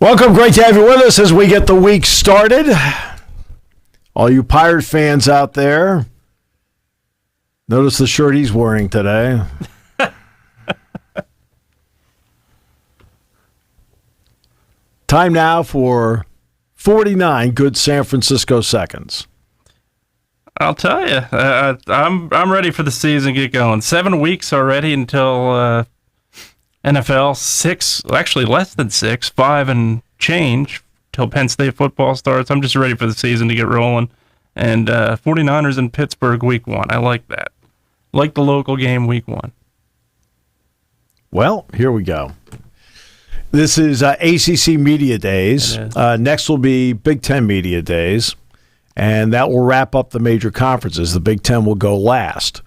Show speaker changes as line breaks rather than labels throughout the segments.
Welcome. Great to have you with us as we get the week started. All you Pirate fans out there, notice the shirt he's wearing today. Time now for 49 good San Francisco seconds.
I'll tell you, I'm ready for the season to get going. 7 weeks already until NFL, 6, actually less than 6, 5 and change till Penn State football starts. I'm just ready for the season to get rolling. And 49ers in Pittsburgh week 1. I like that. Like the local game week 1.
Well, here we go. This is ACC Media Days. Next will be Big Ten Media Days. And that will wrap up the major conferences. The Big Ten will go last.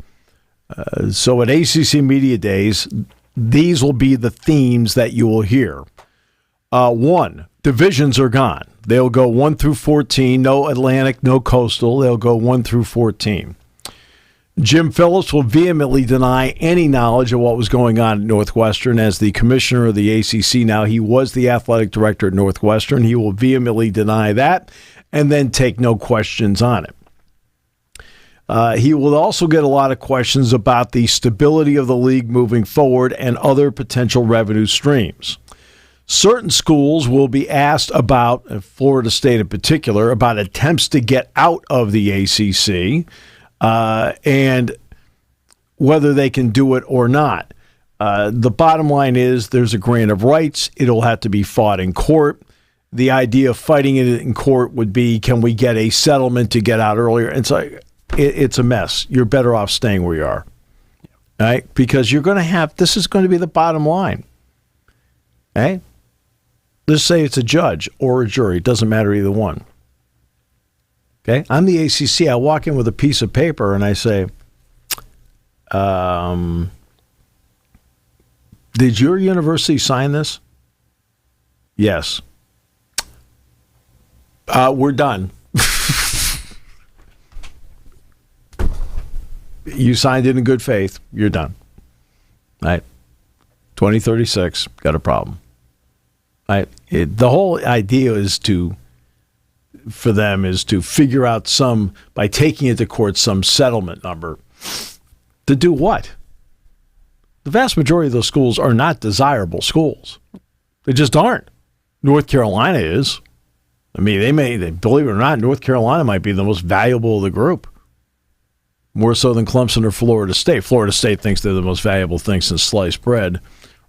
So at ACC Media Days, these will be the themes that you will hear. 1, divisions are gone. They'll go 1 through 14. No Atlantic, no Coastal. They'll go 1 through 14. Jim Phillips will vehemently deny any knowledge of what was going on at Northwestern as the commissioner of the ACC. Now, he was the athletic director at Northwestern. He will vehemently deny that and then take no questions on it. He will also get a lot of questions about the stability of the league moving forward and other potential revenue streams. Certain schools will be asked about, Florida State in particular, about attempts to get out of the ACC and whether they can do it or not. The bottom line is there's a grant of rights. It'll have to be fought in court. The idea of fighting it in court would be, can we get a settlement to get out earlier? And so it's a mess. You're better off staying where you are, right? Because you're going to have, this is going to be the bottom line, right? Let's say it's a judge or a jury. It doesn't matter either one. Okay? I'm the ACC. I walk in with a piece of paper and I say, did your university sign this? Yes. We're done. You signed it in good faith. You're done. Right? 2036, got a problem. Right? The whole idea is for them is to figure out by taking it to court, some settlement number. To do what? The vast majority of those schools are not desirable schools. They just aren't. North Carolina is. I mean, they believe it or not, North Carolina might be the most valuable of the group. More so than Clemson or Florida State. Florida State thinks they're the most valuable thing since sliced bread,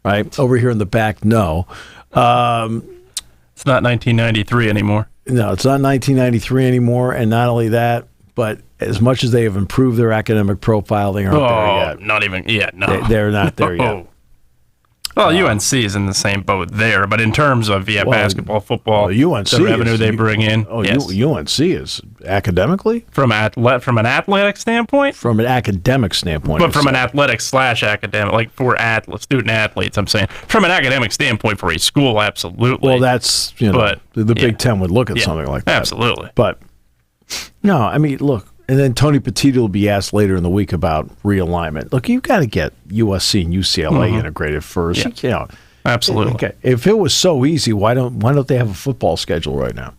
right? Over here in the back, no.
It's not 1993 anymore.
No, it's not 1993 anymore. And not only that, but as much as they have improved their academic profile, they aren't there yet.
Not even yet, no.
They're not there yet.
Well, UNC is in the same boat there, but in terms of basketball, football,
UNC
the revenue they bring in.
Yes. UNC is academically
from an athletic standpoint.
From an academic standpoint,
but from an athletic / academic, like for student athletes, I'm saying from an academic standpoint for a school, absolutely.
Well, that's but the Big Ten would look at something like that,
absolutely.
But no, I mean, look. And then Tony Petito will be asked later in the week about realignment. Look, you've got to get USC and UCLA integrated first.
Yeah. Absolutely.
Okay. If it was so easy, why don't they have a football schedule right now?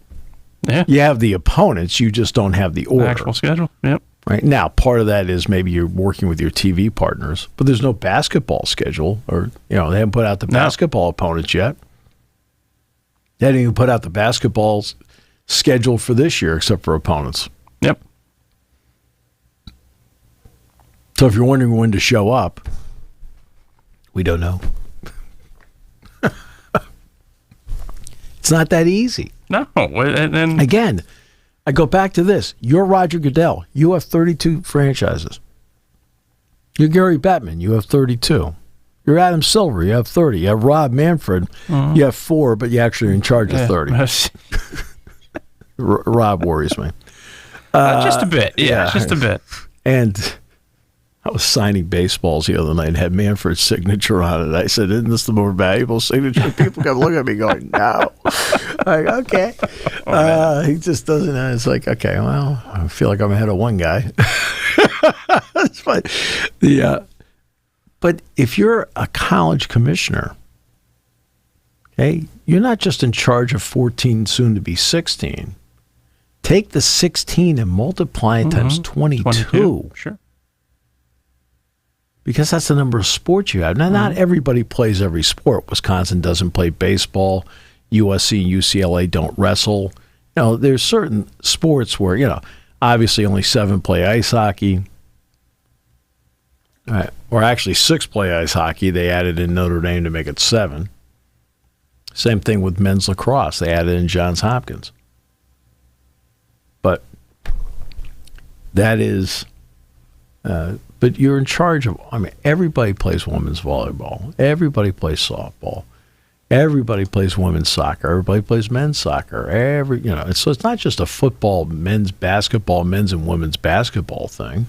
Yeah.
You have the opponents, you just don't have the order.
Actual schedule. Yep.
Right now, part of that is maybe you're working with your TV partners, but there's no basketball schedule, or they haven't put out the basketball opponents yet. They didn't even put out the basketball schedule for this year, except for opponents.
Yep.
So if you're wondering when to show up, we don't know. It's not that easy.
No. And
again, I go back to this. You're Roger Goodell. You have 32 franchises. You're Gary Bettman. You have 32. You're Adam Silver. You have 30. You have Rob Manfred. You have 4, but you actually are in charge of 30. Rob worries me.
Just a bit. Yeah, just a bit.
And I was signing baseballs the other night and had Manfred's signature on it. I said, isn't this the more valuable signature? People kept looking at me going, no. I'm like, okay. He just doesn't. It's like, okay, well, I feel like I'm ahead of one guy. That's fine. But if you're a college commissioner, Okay, you're not just in charge of 14, soon to be 16. Take the 16 and multiply it times 22.
Sure.
Because that's the number of sports you have. Now, not everybody plays every sport. Wisconsin doesn't play baseball. USC and UCLA don't wrestle. There's certain sports where, obviously only 7 play ice hockey. All right. Or actually 6 play ice hockey. They added in Notre Dame to make it 7. Same thing with men's lacrosse. They added in Johns Hopkins. But that is, but you're in charge of, everybody plays women's volleyball. Everybody plays softball. Everybody plays women's soccer. Everybody plays men's soccer. So it's not just a football, men's basketball, men's and women's basketball thing.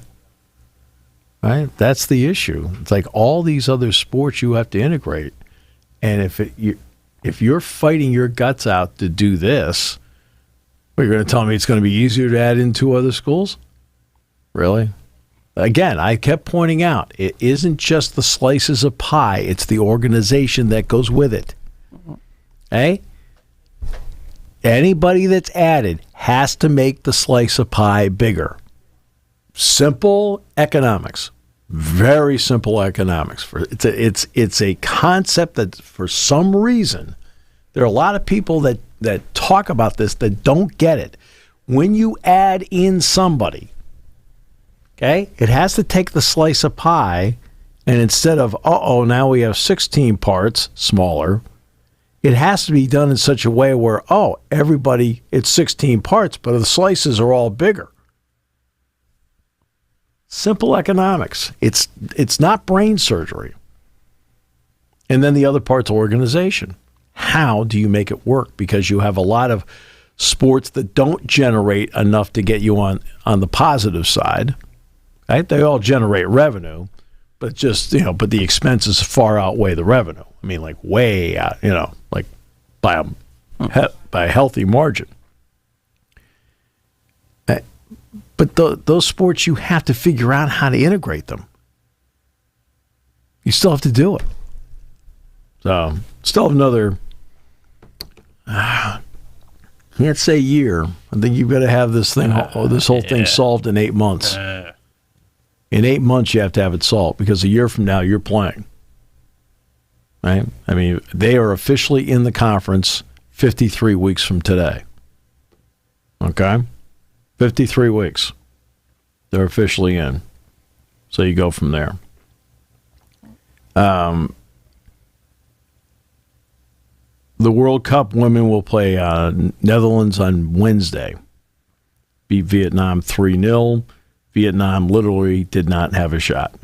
Right? That's the issue. It's like all these other sports you have to integrate. And if you're fighting your guts out to do this, you're going to tell me it's going to be easier to add in 2 other schools? Really? Again, I kept pointing out, it isn't just the slices of pie, it's the organization that goes with it. Hey? Anybody that's added has to make the slice of pie bigger. Simple economics. Very simple economics. It's a concept that for some reason, there are a lot of people that talk about this that don't get it. When you add in somebody, okay, it has to take the slice of pie, and instead of, now we have 16 parts, smaller, it has to be done in such a way where, everybody, it's 16 parts, but the slices are all bigger. Simple economics. It's not brain surgery. And then the other part's organization. How do you make it work? Because you have a lot of sports that don't generate enough to get you on the positive side. Right? They all generate revenue, but but the expenses far outweigh the revenue. Like way out, like by a healthy margin. But those sports, you have to figure out how to integrate them. You still have to do it. So, still have another, can't say year. I think you've got to have this whole thing solved in 8 months. In 8 months, you have to have it solved because a year from now, you're playing. Right? They are officially in the conference 53 weeks from today. Okay? 53 weeks. They're officially in. So you go from there. The World Cup women will play Netherlands on Wednesday. Beat Vietnam 3-0. Vietnam literally did not have a shot.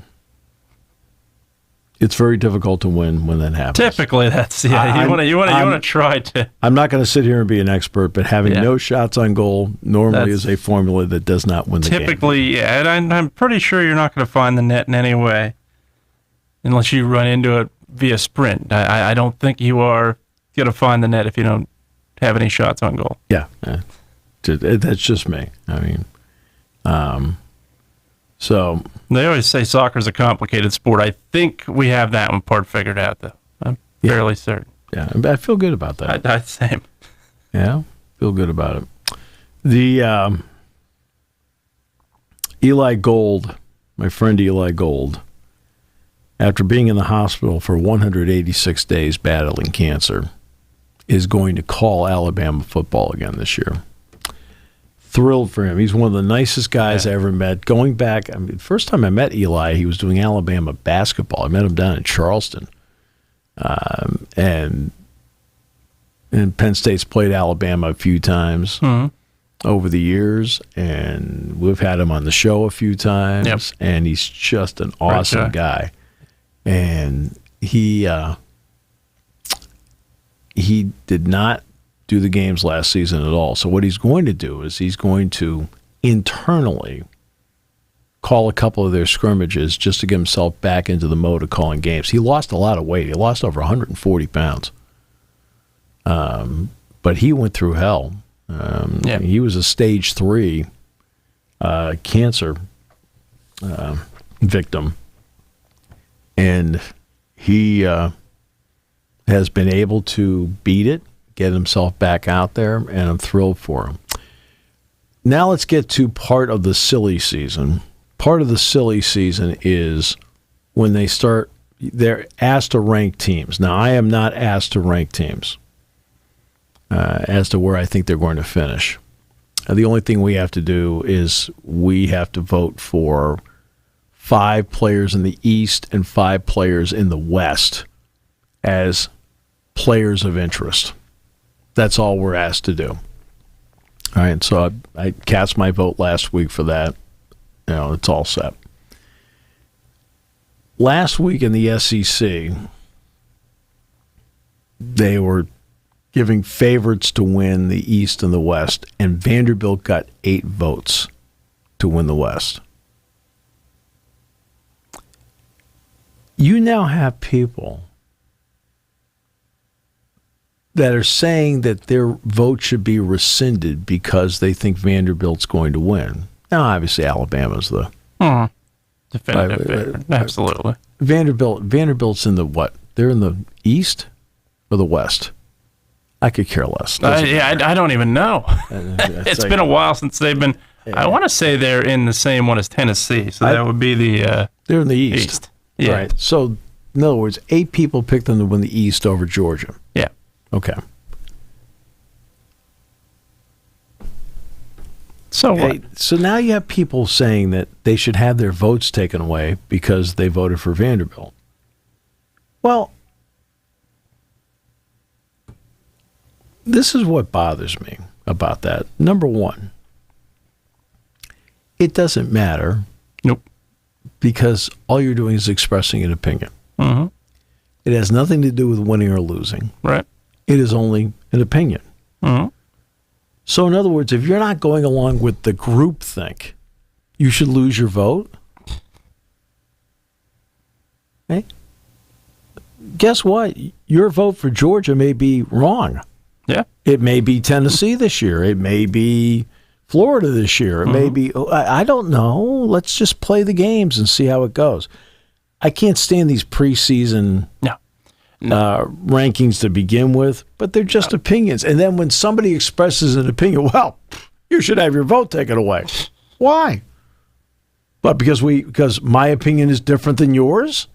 It's very difficult to win when that happens.
Typically, that's you want to try to.
I'm not going to sit here and be an expert, but having no shots on goal normally is a formula that does not win the game.
Typically, and I'm pretty sure you're not going to find the net in any way, unless you run into it via sprint. I don't think you are going to find the net if you don't have any shots on goal.
Yeah, that's just me. So
they always say soccer's a complicated sport. I think we have that one part figured out, though. I'm fairly certain.
Yeah, I feel good about that.
Same.
Yeah, feel good about it. The Eli Gold, my friend Eli Gold, after being in the hospital for 186 days battling cancer, is going to call Alabama football again this year. Thrilled for him. He's one of the nicest guys I ever met. Going back, first time I met Eli, he was doing Alabama basketball. I met him down in Charleston. And Penn State's played Alabama a few times over the years, and we've had him on the show a few times, and he's just an awesome guy. And he did not do the games last season at all. So what he's going to do is he's going to internally call a couple of their scrimmages just to get himself back into the mode of calling games. He lost a lot of weight. He lost over 140 pounds. But he went through hell. He was a stage 3 cancer victim. And he has been able to beat it, get himself back out there, and I'm thrilled for him. Now let's get to part of the silly season. Part of the silly season is when they're asked to rank teams. Now, I am not asked to rank teams as to where I think they're going to finish. The only thing we have to do is we have to vote for 5 players in the East and 5 players in the West as players of interest. That's all we're asked to do. All right, so I cast my vote last week for that. It's all set. Last week in the SEC, they were giving favorites to win the East and the West, and Vanderbilt got 8 votes to win the West. You now have people that are saying that their vote should be rescinded because they think Vanderbilt's going to win. Now, obviously, Alabama's the
definitive favorite. Absolutely.
Vanderbilt's in the what? They're in the East or the West? I could care less.
I don't even know. It's been a while since they've been. Yeah. I want to say they're in the same one as Tennessee, so that would be the.
They're in the East.
Yeah.
Right. So, in other words, 8 people picked them to win the East over Georgia.
Yeah.
Okay.
So what?
So now you have people saying that they should have their votes taken away because they voted for Vanderbilt. Well, this is what bothers me about that. Number one, it doesn't matter.
Nope.
Because all you're doing is expressing an opinion.
Mm-hmm.
It has nothing to do with winning or losing.
Right.
It is only an opinion.
Mm-hmm.
So, in other words, if you're not going along with the group think, you should lose your vote. Hey, guess what? Your vote for Georgia may be wrong.
Yeah.
It may be Tennessee this year. It may be Florida this year. It may be, I don't know. Let's just play the games and see how it goes. I can't stand these preseason rankings to begin with, but they're just opinions. And then when somebody expresses an opinion, well, you should have your vote taken away. Why? But because my opinion is different than yours?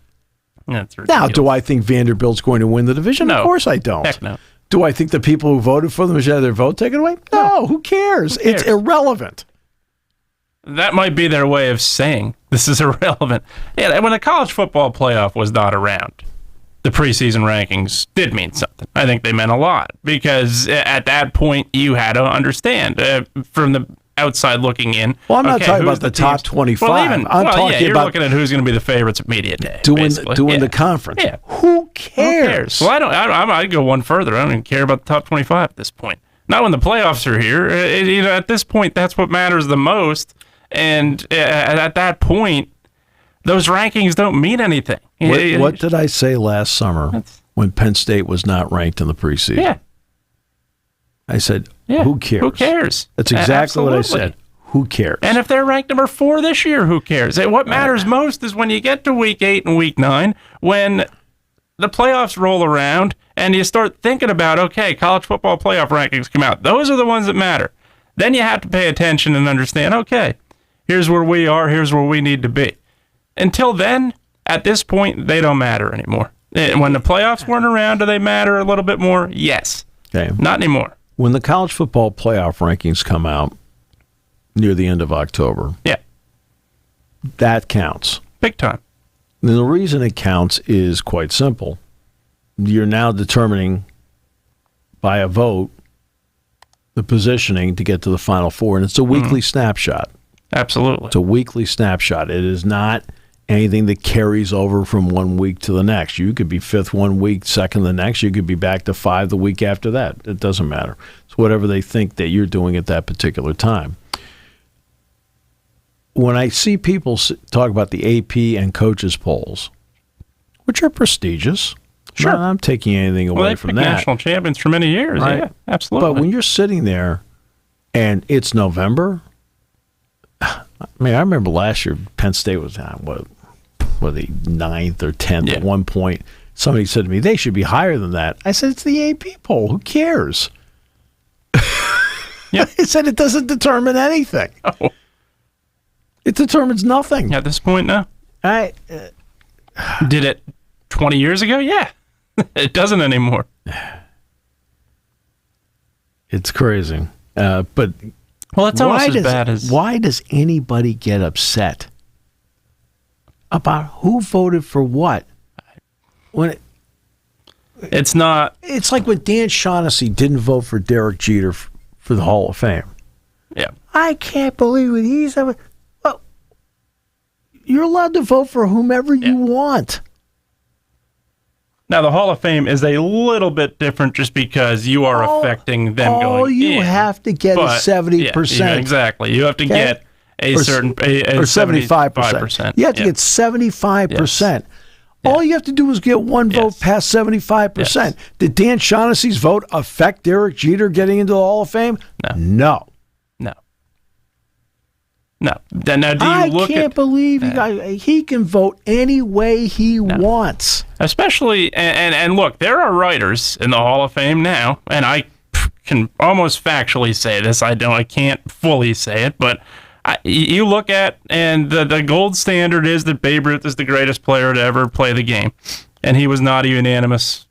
That's ridiculous.
Now, do I think Vanderbilt's going to win the division?
No.
Of course I don't.
Heck no.
Do I think the people who voted for them should have their vote taken away? No, who cares? It's irrelevant.
That might be their way of saying this is irrelevant. Yeah, when the college football playoff was not around, the preseason rankings did mean something. I think they meant a lot because at that point you had to understand from the outside looking in.
Well, I'm not talking about the top 25.
I'm talking
about
looking at who's going to be the favorites at media day.
Doing the conference.
Yeah.
Who cares?
Well, I'd go one further. I don't even care about the top 25 at this point. Not when the playoffs are here. At this point, that's what matters the most. And at that point, those rankings don't mean anything.
What did I say last summer when Penn State was not ranked in the preseason?
Yeah.
I said, who cares?
Who cares?
That's exactly what I said. Who cares?
And if they're ranked number 4 this year, who cares? What matters most is when you get to week 8 and week 9, when the playoffs roll around and you start thinking about, okay, college football playoff rankings come out. Those are the ones that matter. Then you have to pay attention and understand, okay, here's where we are, here's where we need to be. Until then, at this point, they don't matter anymore. When the playoffs weren't around, do they matter a little bit more? Yes. Okay. Not anymore.
When the college football playoff rankings come out near the end of October, that counts.
Big time.
And the reason it counts is quite simple. You're now determining by a vote the positioning to get to the Final Four, and it's a weekly snapshot.
Absolutely.
It's a weekly snapshot. It is not anything that carries over from one week to the next. You could be 5th one week, 2nd the next. You could be back to 5 the week after that. It doesn't matter. It's whatever they think that you're doing at that particular time. When I see people talk about the AP and coaches polls, which are prestigious,
sure,
I'm taking anything away from that.
National champions for many years, right? Yeah, absolutely.
But when you're sitting there and it's November, I mean, I remember last year Penn State was the 9th or 10th at one point. Somebody said to me, they should be higher than that. I said, it's the AP poll. Who cares?
Yep.
I said, it doesn't determine anything.
Oh.
It determines nothing.
At this point, no. Did it 20 years ago? Yeah. It doesn't anymore.
It's crazy. But
well, it's almost as bad as...
Why does anybody get upset about who voted for what? When
it's not...
It's like when Dan Shaughnessy didn't vote for Derek Jeter for the Hall of Fame.
Yeah.
I can't believe it. Well, you're allowed to vote for whomever you want.
Now, the Hall of Fame is a little bit different just because you are affecting them going in.
All you have to get is 70%.
Yeah, exactly. You have to get a certain...
or 75%. You have to get 75%.
Yes.
All you have to do is get one vote past 75%.
Yes.
Did Dan Shaughnessy's vote affect Derek Jeter getting into the Hall of Fame? No.
Now, do you look at... I
can't believe he can vote any way he wants.
Especially, and look, there are writers in the Hall of Fame now, and I can almost factually say this. I can't fully say it, but you look at, and the gold standard is that Babe Ruth is the greatest player to ever play the game, and he was not a unanimous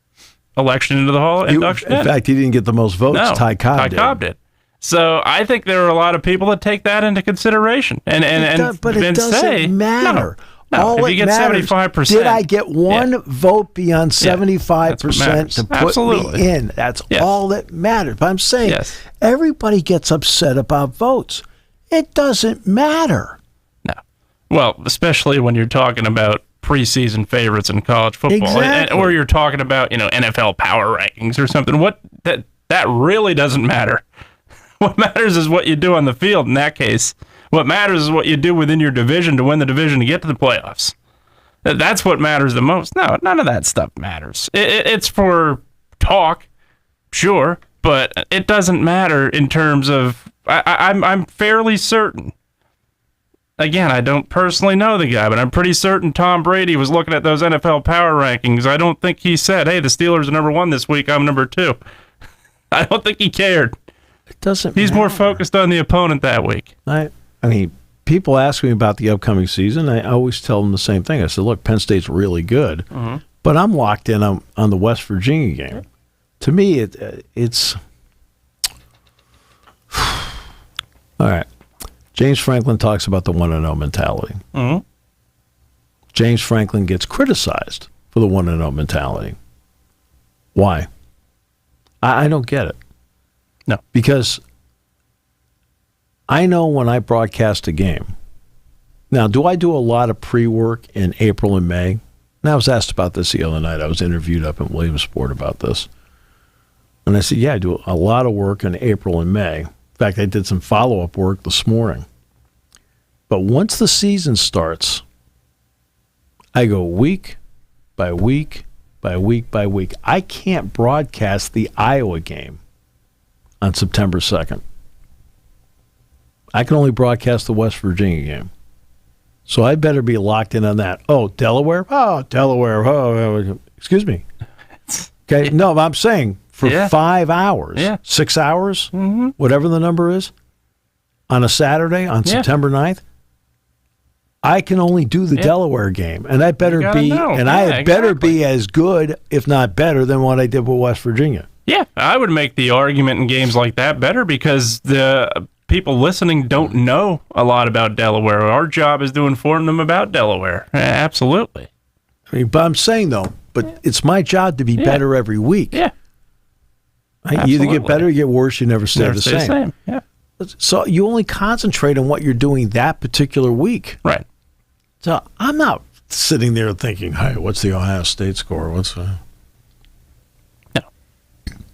election into the Hall induction.
In fact, he didn't get the most votes.
No,
Ty Cobb did.
So I think there are a lot of people that take that into consideration, but
it doesn't matter.
No, if you get 75%,
did I get one vote beyond 75% to put me in? That's all that matters. But I'm saying everybody gets upset about votes. It doesn't matter.
No. Well, especially when you're talking about preseason favorites in college football, or you're talking about NFL power rankings or something. That really doesn't matter. What matters is what you do on the field in that case. What matters is what you do within your division to win the division to get to the playoffs. That's what matters the most. No, none of that stuff matters. It's for talk, sure, but it doesn't matter in terms of... I'm fairly certain. Again, I don't personally know the guy, but I'm pretty certain Tom Brady was looking at those NFL power rankings. I don't think he said, hey, the Steelers are number 1 this week, I'm number 2. I don't think he cared.
It doesn't
He's
matter.
more focused on the opponent that week.
I mean, people ask me about the upcoming season. I always tell them the same thing. I said, look, Penn State's really good, but I'm locked in on the West Virginia game. To me, it's... All right. James Franklin talks about the 1-0 mentality. James Franklin gets criticized for the 1-0 mentality. Why? I don't get it.
No.
Because I know when I broadcast a game. Now, do I do a lot of pre-work in April and May? And I was asked about this the other night. I was interviewed up in Williamsport about this. And I said, yeah, I do a lot of work in April and May. In fact, I did some follow-up work this morning. But once the season starts, I go week by week by week by week. I can't broadcast the Iowa game on September 2nd. I can only broadcast the West Virginia game. So I better be locked in on that. Oh, Delaware? Oh, Delaware. Oh, excuse me. Okay, no, I'm saying for 5 hours, 6 hours, whatever the number is, on a Saturday on September 9th, I can only do the Delaware game, and I better be, I better be as good, if not better, than what I did with West Virginia.
Yeah, I would make the argument in games like that better because the people listening don't know a lot about Delaware. Our job is to inform them about Delaware. Absolutely.
I mean, but I'm saying, though, it's my job to be better every week.
Yeah.
You either get better or get worse. You never stay the same.
Yeah.
So you only concentrate on what you're doing that particular week.
Right.
So I'm not sitting there thinking, hey, what's the Ohio State score?
No.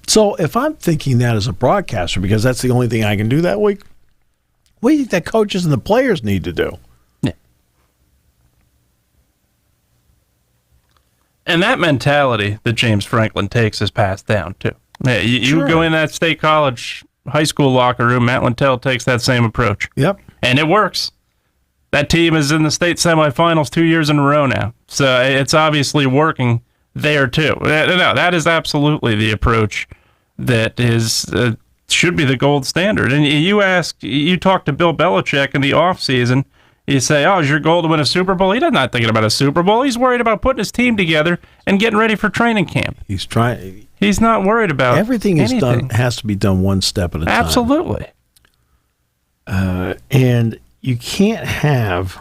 So if I'm thinking that as a broadcaster, because that's the only thing I can do that week, what do you think that coaches and the players need to do?
Yeah. And that mentality that James Franklin takes is passed down, too. Yeah, you go in that State College high school locker room, Matt Littell takes that same approach.
Yep.
And it works. That team is in the state semifinals 2 years in a row now. So it's obviously working there too. No, that is absolutely the approach that is should be the gold standard. And you talk to Bill Belichick in the offseason, you say, oh, is your goal to win a Super Bowl? He's not thinking about a Super Bowl. He's worried about putting his team together and getting ready for training camp. He's not worried about
everything is done has to be done one step at a time.
Absolutely.
And you can't have.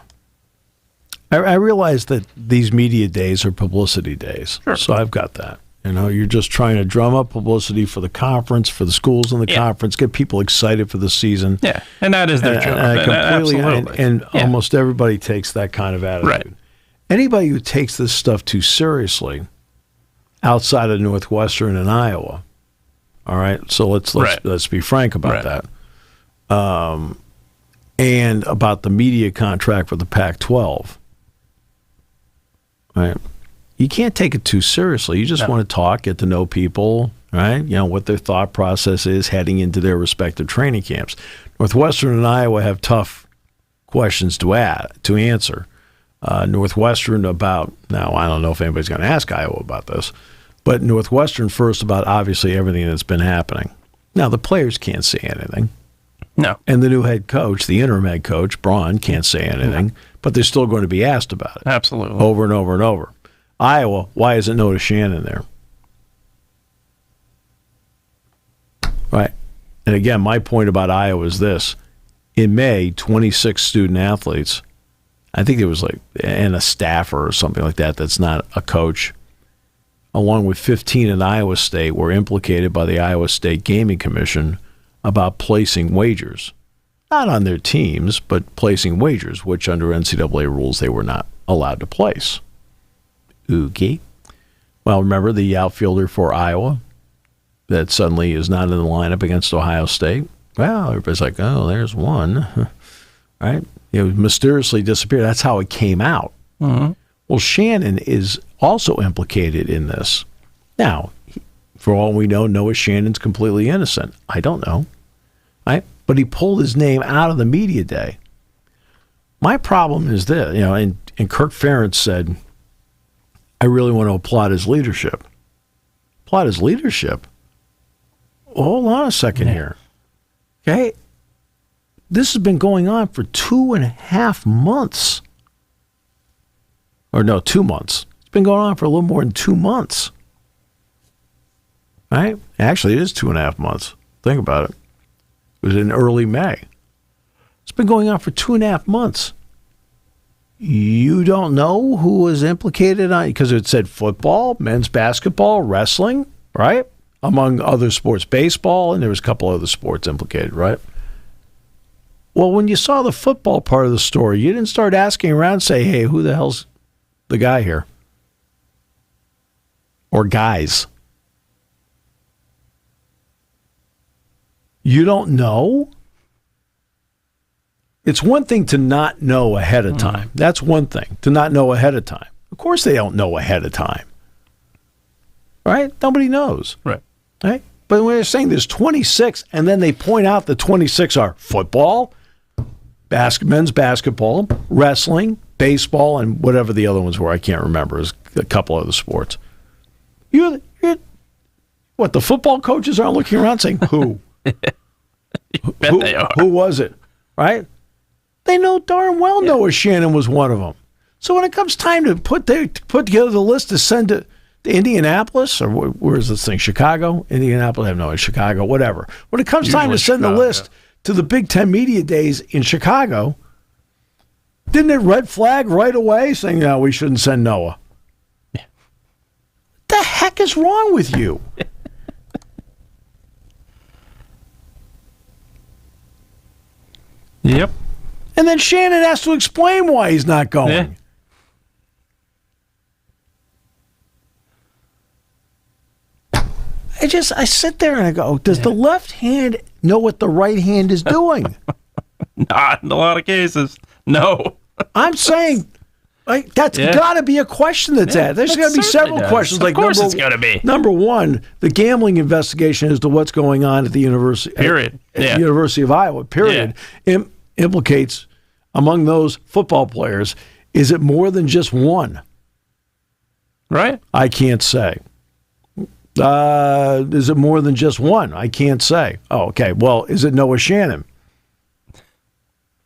I realize that these media days are publicity days,
sure.
So I've got that. You're just trying to drum up publicity for the conference, for the schools in the conference, get people excited for the season.
Yeah, and that is their job.
And almost everybody takes that kind of attitude.
Right.
Anybody who takes this stuff too seriously, outside of Northwestern and Iowa, all right. So let's be frank about that, and about the media contract for the Pac-12. Right. You can't take it too seriously. You just want to talk, get to know people, right? What their thought process is heading into their respective training camps. Northwestern and Iowa have tough questions to answer. Northwestern now, I don't know if anybody's going to ask Iowa about this, but Northwestern first about obviously everything that's been happening. Now, the players can't say anything.
No.
And the new head coach, the interim head coach, Braun, can't say anything, but they're still going to be asked about it.
Absolutely.
Over and over and over. Iowa, why isn't Noah Shannon there? Right. And again, my point about Iowa is this. In May, 26 student athletes, I think it was and a staffer or something like that that's not a coach, along with 15 in Iowa State, were implicated by the Iowa State Gaming Commission about placing wagers. Not on their teams, but placing wagers, which under NCAA rules they were not allowed to place. Okay. Well, remember the outfielder for Iowa that suddenly is not in the lineup against Ohio State? Well, everybody's like, oh, there's one. Right? It mysteriously disappeared. That's how it came out.
Mm-hmm.
Well, Shannon is also implicated in this. Now, for all we know, Noah Shannon's completely innocent. I don't know. Right? But he pulled his name out of the media day. My problem is this, and Kirk Ferentz said, I really want to applaud his leadership. Applaud his leadership? Well, hold on a second here. Okay? This has been going on for 2.5 months. Or no, 2 months. It's been going on for a little more than 2 months. Right? Actually, it is 2.5 months. Think about it. It was in early May. It's been going on for 2.5 months. You don't know who was implicated on, because it said football, men's basketball, wrestling, right? Among other sports, baseball, and there was a couple other sports implicated, right? Well, when you saw the football part of the story, you didn't start asking around and say, hey, who the hell's the guy here? Or guys. You don't know? It's one thing to not know ahead of time. That's one thing, to not know ahead of time. Of course they don't know ahead of time. Right? Nobody knows.
Right.
But when they're saying there's 26, and then they point out the 26 are football, men's basketball, wrestling, baseball, and whatever the other ones were, I can't remember. There's a couple other sports. What, the football coaches aren't looking around saying, who?
They are.
Who was it? Right? They know darn well Noah Shannon was one of them. So when it comes time to put together the list to send to Indianapolis, or where is this thing? Chicago? Indianapolis? I have no idea. Chicago, whatever. When it comes time to send the list to the Big Ten Media Days in Chicago, didn't it red flag right away saying, no, we shouldn't send Noah? Yeah. What the heck is wrong with you?
Yep.
And then Shannon has to explain why he's not going. Yeah. I sit there and I go, does the left hand know what the right hand is doing?
Not in a lot of cases. No.
I'm saying that's got to be a question that's asked. There's going to be several questions.
Of course it's going to be.
Number one, the gambling investigation as to what's going on at the university.
Period.
At the University of Iowa. Period. Yeah. Implicates among those football players, is it more than just one?
Right.
I can't say. Is it more than just one? I can't say. Oh, okay. Well, is it Noah Shannon,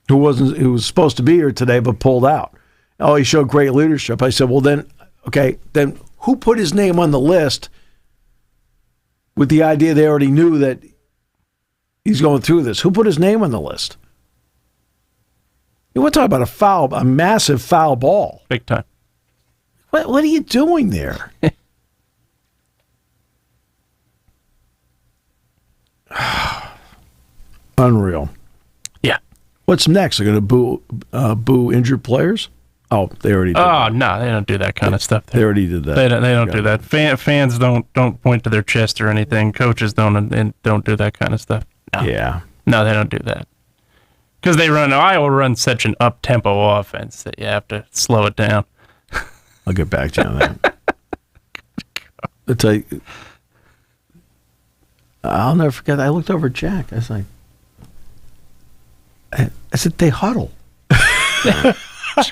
who was supposed to be here today but pulled out? Oh, he showed great leadership. I said, well, then who put his name on the list with the idea they already knew that he's going through this? Who put his name on the list? You want to talk about a massive foul ball.
Big time.
What are you doing there? Unreal.
Yeah.
What's next? They're going to boo injured players? Oh, they already did that.
No, they don't do that kind of stuff.
They already did that.
They don't do that. Fans don't point to their chest or anything. Coaches don't do that kind of stuff. No.
Yeah.
No, they don't do that. Because Iowa runs such an up-tempo offense that you have to slow it down.
I'll get back to you on that. I'll tell you, I'll never forget. I looked over at Jack. I was like, I said, they huddle.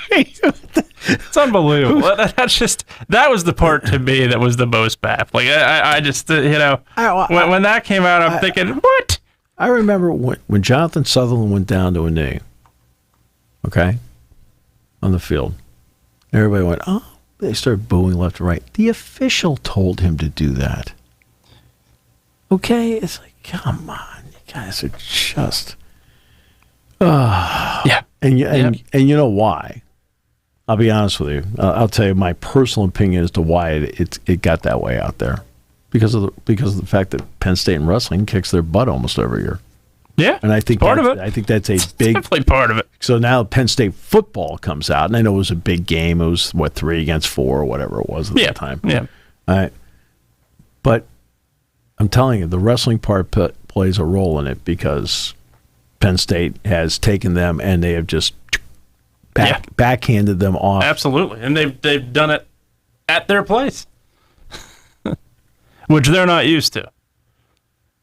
It's unbelievable. That was the part to me that was the most baffling. I just, when that came out, I'm thinking, what?
I remember when Jonathan Sutherland went down to a knee, okay, on the field. Everybody went, oh, they started booing left and right. The official told him to do that. Okay? It's like, come on. You guys are just...
yeah.
And you know why? I'll be honest with you. I'll tell you my personal opinion as to why it got that way out there. Because of the fact that Penn State in wrestling kicks their butt almost every year.
Yeah,
and I think
part of it.
I think that's a big
definitely part of it.
So now Penn State football comes out, and I know it was a big game. It was 3 against 4 or whatever it was at the time.
Yeah.
All right. But I'm telling you, the wrestling part plays a role in it because Penn State has taken them and they have just backhanded them off.
Absolutely, and they've done it at their place, which they're not used to.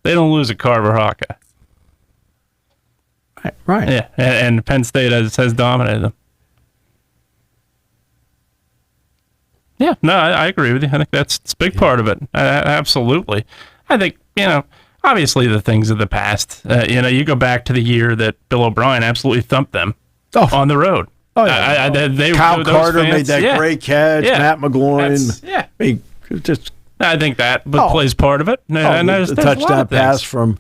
They don't lose a Carver Hawkeye.
Right.
Yeah, and Penn State has dominated them. Yeah, no, I agree with you. I think that's a big part of it. Absolutely. I think, obviously the things of the past, you go back to the year that Bill O'Brien absolutely thumped them on the road.
Oh, yeah. Kyle Carter made that great catch. Yeah. Matt McGloin.
I think that plays part of it.
The touchdown pass from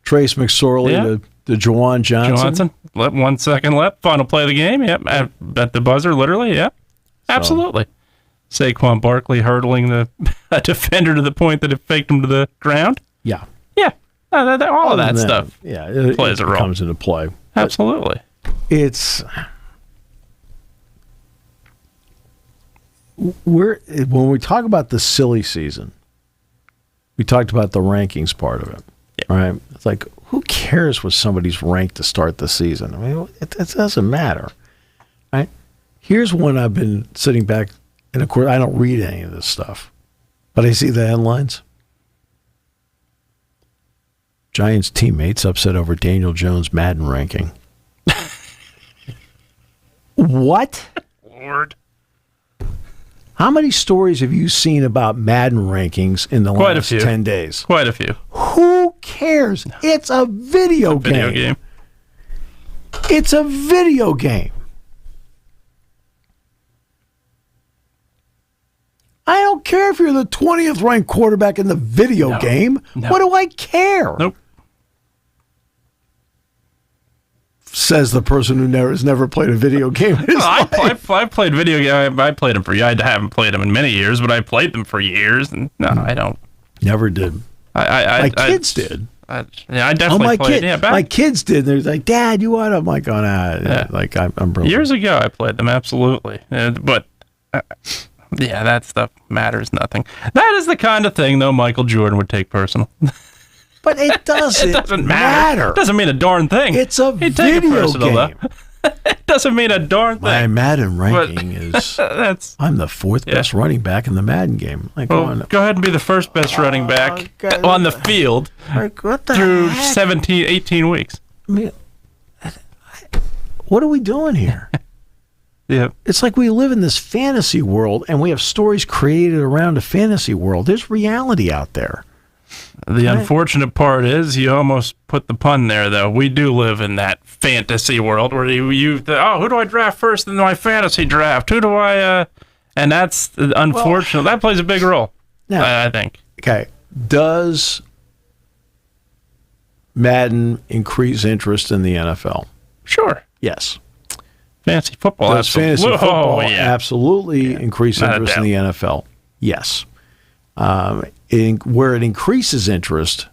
Trace McSorley to Juwan Johnson.
1 second left. Final play of the game. Yep. At the buzzer, literally. Yep. Absolutely. Saquon Barkley hurdling a defender to the point that it faked him to the ground.
Yeah.
Yeah. All of that stuff plays a role.
Comes into play.
Absolutely.
It's... when we talk about the silly season, we talked about the rankings part of it, right? It's like, who cares what somebody's ranked to start the season? I mean, it doesn't matter, right? Here's one I've been sitting back, and of course, I don't read any of this stuff, but I see the headlines. Giants teammates upset over Daniel Jones' Madden ranking. What?
Lord.
How many stories have you seen about Madden rankings in the last 10 days?
Quite a few.
Who cares? It's a video game. It's a video game. I don't care if you're the 20th ranked quarterback in the video game. No. What do I care?
Nope.
Says the person who has never played a video game in his life.
I've played video games. I played them for years. I haven't played them in many years, but I played them for years. And no, I don't.
Never did. My kids did.
I definitely played.
My kids did. They're like, Dad, you want? I'm like, I'm brilliant.
Years ago, I played them, absolutely. But that stuff matters nothing. That is the kind of thing, though, Michael Jordan would take personal.
But it doesn't matter.
It doesn't mean a darn thing.
It's a video game.
It doesn't mean a darn thing.
My Madden ranking is I'm the 4th best running back in the Madden game. Like,
go ahead and be the first best running back on the field through 18 weeks.
I mean, what are we doing here?
Yeah.
It's like we live in this fantasy world, and we have stories created around a fantasy world. There's reality out there.
The unfortunate part is you almost put the pun there, though. We do live in that fantasy world where who do I draft first in my fantasy draft? Who do I, and that's unfortunate. That plays a big role, I think.
Okay. Does Madden increase interest in the NFL?
Sure.
Yes.
Fantasy football.
Does fantasy football absolutely increase interest in the NFL? Yes. Where it increases interest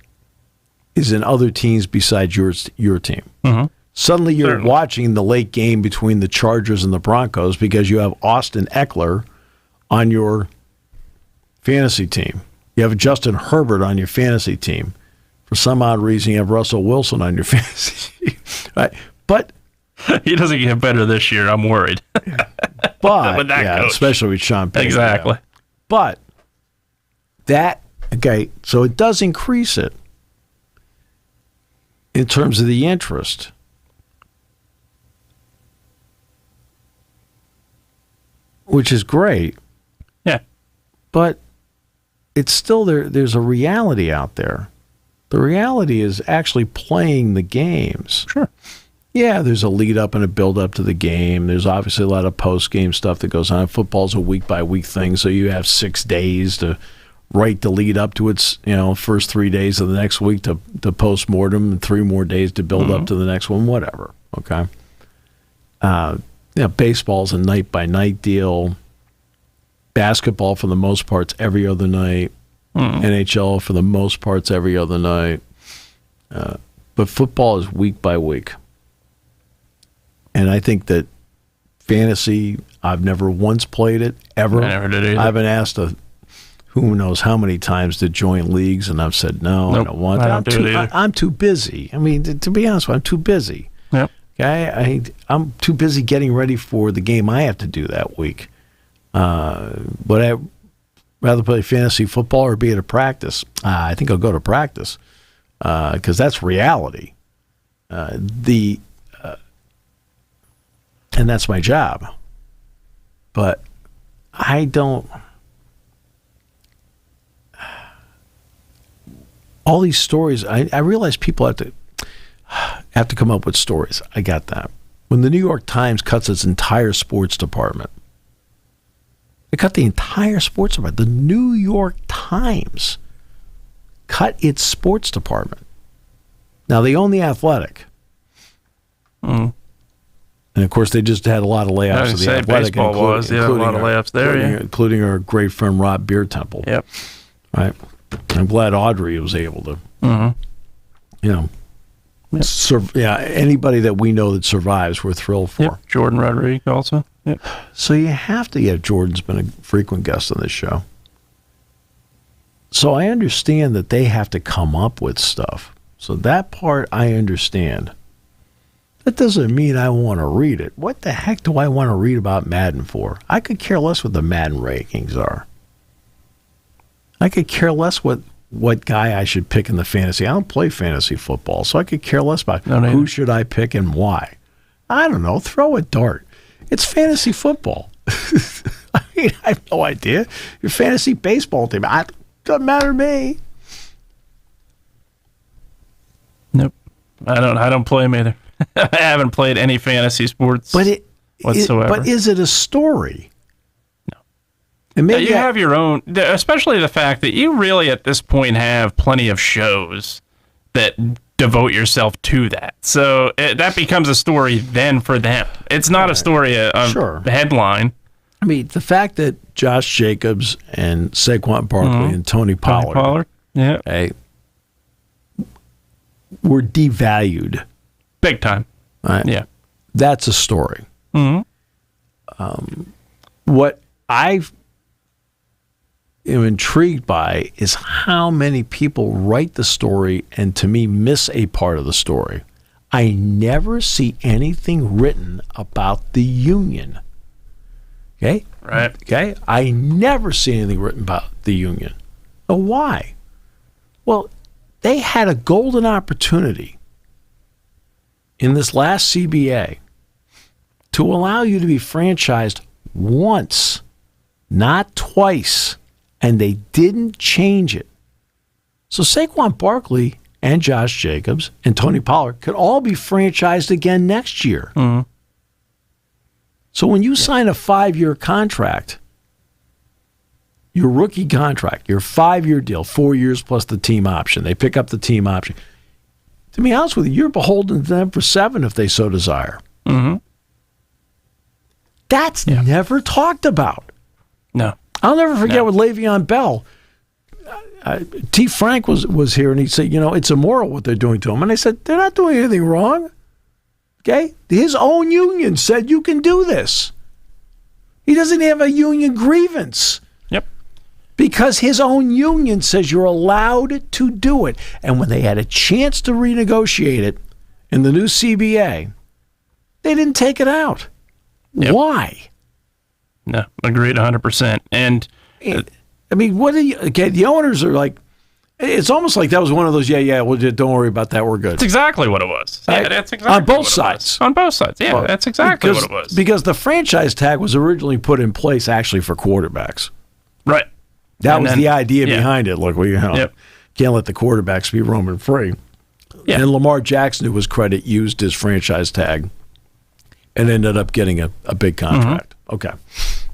is in other teams besides your team. Mm-hmm. Suddenly you're watching the late game between the Chargers and the Broncos because you have Austin Eckler on your fantasy team. You have Justin Herbert on your fantasy team. For some odd reason, you have Russell Wilson on your fantasy team. Right? But
he doesn't get better this year. I'm worried.
But with that especially with Sean Payton.
Exactly.
But so it does increase it in terms of the interest. Which is great.
Yeah.
But it's still there's a reality out there. The reality is actually playing the games.
Sure.
Yeah, there's a lead up and a build up to the game. There's obviously a lot of post game stuff that goes on. Football's a week by week thing, so you have 6 days to write the lead up to its first 3 days of the next week to post mortem, and 3 more days to build up to the next one. Whatever. Okay. Baseball's a night by night deal. Basketball for the most part's every other night. NHL for the most part's every other night. But football is week by week. And I think that fantasy, I've never once played it, ever.
I never did either.
I've been asked who knows how many times to join leagues, and I've said, no, I don't want to. I'm too busy. I mean, to be honest with you, I'm too busy.
Yep.
Okay? I'm too busy getting ready for the game I have to do that week. But I'd rather play fantasy football or be at a practice. I think I'll go to practice because that's reality. And that's my job. But I don't. All these stories, I realize people have to come up with stories. I got that. When the New York Times cuts its entire sports department, they cut the entire sports department. The New York Times cut its sports department. Now, they own The Athletic. And, of course, they just had a lot of layoffs of The Athletic.
Baseball was. Yeah, a lot of layoffs there,
including our great friend Rob Beer Temple.
Yep.
Right? I'm glad Audrey was able to, anybody that we know that survives, we're thrilled for.
Yep. Jordan Rodriguez also. Yep.
So you have to, Jordan's been a frequent guest on this show. So I understand that they have to come up with stuff. So that part I understand. That doesn't mean I want to read it. What the heck do I want to read about Madden for? I could care less what the Madden rankings are. I could care less what guy I should pick in the fantasy. I don't play fantasy football, so I could care less about who should I pick and why. I don't know. Throw a dart. It's fantasy football. I mean, I have no idea. Your fantasy baseball team. It doesn't matter to me.
Nope. I don't play them either. I haven't played any fantasy sports whatsoever.
But is it a story?
No. And maybe you have your own, especially the fact that you really at this point have plenty of shows that devote yourself to that. So that becomes a story then for them. It's not a story, a headline.
I mean, the fact that Josh Jacobs and Saquon Barkley and Tony Pollard were devalued.
Big time.
Right?
Yeah.
That's a story.
Mm-hmm.
What I am intrigued by is how many people write the story and, to me, miss a part of the story. I never see anything written about the union. Okay?
Right.
Okay? I never see anything written about the union. So why? Well, they had a golden opportunity in this last CBA to allow you to be franchised once, not twice, and they didn't change it. So Saquon Barkley and Josh Jacobs and Tony Pollard could all be franchised again next year.
Mm-hmm.
So when you sign a 5-year contract, your rookie contract, your 5-year deal, 4 years plus the team option, they pick up the team option. To be honest with you, you're beholden to them for 7 if they so desire.
Mm-hmm.
That's never talked about.
No.
I'll never forget with Le'Veon Bell. T. Frank was here, and he said, it's immoral what they're doing to him. And I said, they're not doing anything wrong. Okay? His own union said you can do this. He doesn't have a union grievance.
Yep.
Because his own union says you're allowed to do it. And when they had a chance to renegotiate it in the new CBA, they didn't take it out.
Yep.
Why?
No, agreed 100%. And
I mean, what are you? Okay, the owners are like, it's almost like that was one of those. Well, don't worry about that. We're good.
That's exactly what it was. Yeah, that's exactly
on both sides.
On both sides. Yeah, that's exactly what it was.
Because the franchise tag was originally put in place actually for quarterbacks.
Right.
That was the idea behind it. Look, we can't let the quarterbacks be roaming free. Yeah. And Lamar Jackson, to his credit, used his franchise tag and ended up getting a big contract. Mm-hmm. Okay.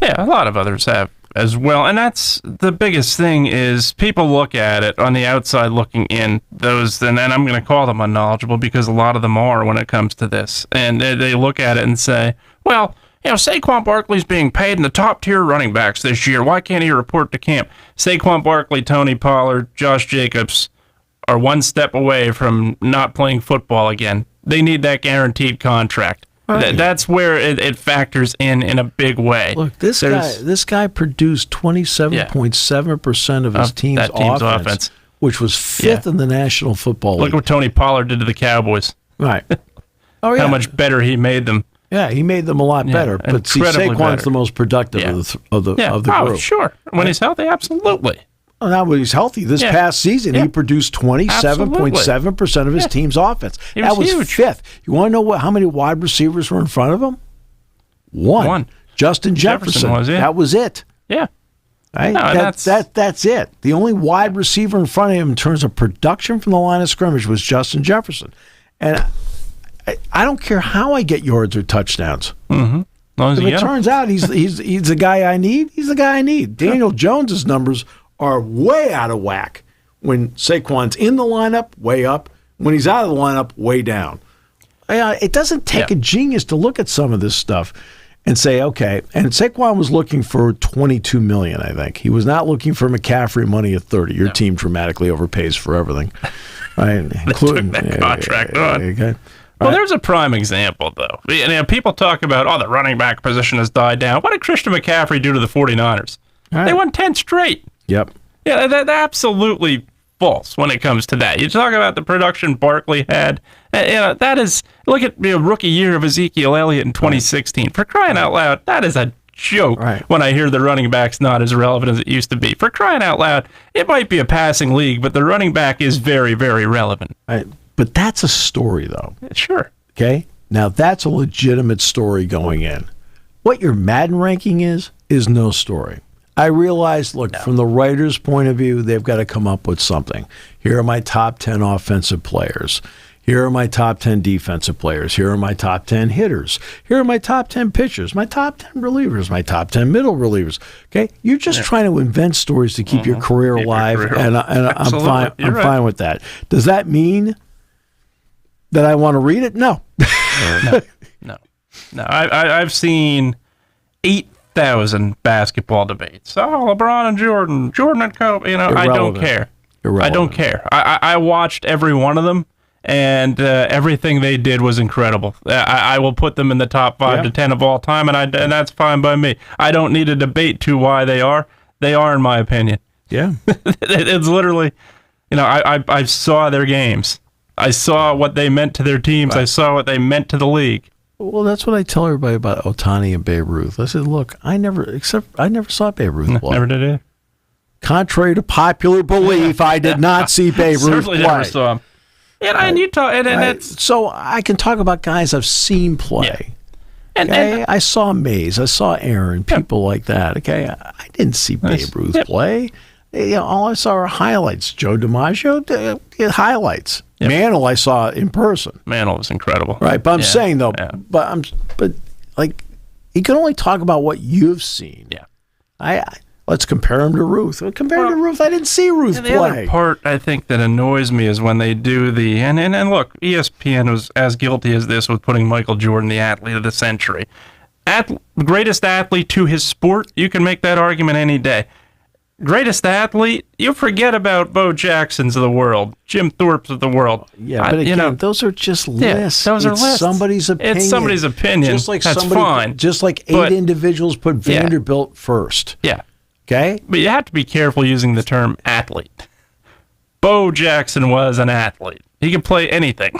Yeah, a lot of others have as well. And that's the biggest thing is people look at it on the outside looking in, and I'm going to call them unknowledgeable because a lot of them are when it comes to this. And they look at it and say, well, Saquon Barkley's being paid in the top tier running backs this year. Why can't he report to camp? Saquon Barkley, Tony Pollard, Josh Jacobs are one step away from not playing football again. They need that guaranteed contract. Right. That's where it factors in a big way.
Look, this guy produced 27.7% of his team's offense, which was 5th in the National Football League.
Look what Tony Pollard did to the Cowboys.
Right. Oh yeah.
How much better he made them.
Yeah, he made them a lot better. But see, Saquon's the most productive of the group.
Oh, sure. When he's healthy, absolutely.
Well, now when he's healthy, this past season, he produced 27.7% of his team's offense. That was
huge.
5th. You want to know how many wide receivers were in front of him? One. Justin Jefferson. That was it.
Yeah.
Right? No, that's it. The only wide receiver in front of him in terms of production from the line of scrimmage was Justin Jefferson. And I don't care how I get yards or touchdowns.
Mm-hmm.
If it turns out he's the guy I need, he's the guy I need. Daniel Jones's numbers are way out of whack. When Saquon's in the lineup, way up. When he's out of the lineup, way down. It doesn't take a genius to look at some of this stuff and say, okay. And Saquon was looking for $22 million, I think. He was not looking for McCaffrey money at $30. Your team dramatically overpays for everything, right?
Including that contract on. Okay. Well, there's a prime example, though. People talk about, the running back position has died down. What did Christian McCaffrey do to the 49ers? Right. They won 10 straight.
Yep.
Yeah, that's absolutely false when it comes to that. You talk about the production Barkley had. That is, look at rookie year of Ezekiel Elliott in 2016. Right. For crying out loud, that is a joke when I hear the running back's not as relevant as it used to be. For crying out loud, it might be a passing league, but the running back is very, very relevant.
Right. But that's a story, though.
Sure.
Okay? Now, that's a legitimate story going in. What your Madden ranking is no story. I realize, from the writer's point of view, they've got to come up with something. Here are my top 10 offensive players. Here are my top 10 defensive players. Here are my top 10 hitters. Here are my top 10 pitchers, my top 10 relievers, my top 10 middle relievers. Okay? You're just trying to invent stories to keep your career alive, and I'm fine. I'm fine with that. Does that mean that I want to read it? No.
No. I've seen 8,000 basketball debates. LeBron and Jordan and Kobe. I don't care. I don't care. I watched every one of them, and everything they did was incredible. I will put them in the top 5 to 10 of all time, and that's fine by me. I don't need a debate to why they are. They are, in my opinion.
Yeah.
It's literally, I saw their games. I saw what they meant to their teams. Right. I saw what they meant to the league.
Well, that's what I tell everybody about Ohtani and Babe Ruth. I said, look, I never saw Babe Ruth play.
Never did either.
Contrary to popular belief, I did not see Babe Ruth
certainly
play.
Never saw him. And you talk, and it's
so I can talk about guys I've seen play. Okay, I saw Mays, I saw Aaron, people like that. Okay, I didn't see Babe Ruth play. All I saw are highlights. Joe DiMaggio, highlights. Yep. Mantle, I saw in person.
Mantle was incredible.
Right, but I'm saying though, but you can only talk about what you've seen.
Yeah.
Let's compare him to Ruth. Compare him to Ruth. I didn't see Ruth play.
The other part I think that annoys me is when they do and look, ESPN was as guilty as this with putting Michael Jordan, the athlete of the century. Greatest athlete to his sport, you can make that argument any day. Greatest athlete, you forget about Bo Jacksons of the world, Jim Thorpe's of the world.
Yeah, but again, those are just lists.
Those are lists.
Somebody's opinion.
It's somebody's opinion. That's fine.
Just like eight individuals put Vanderbilt first.
Yeah.
Okay?
But you have to be careful using the term athlete. Bo Jackson was an athlete. He could play anything.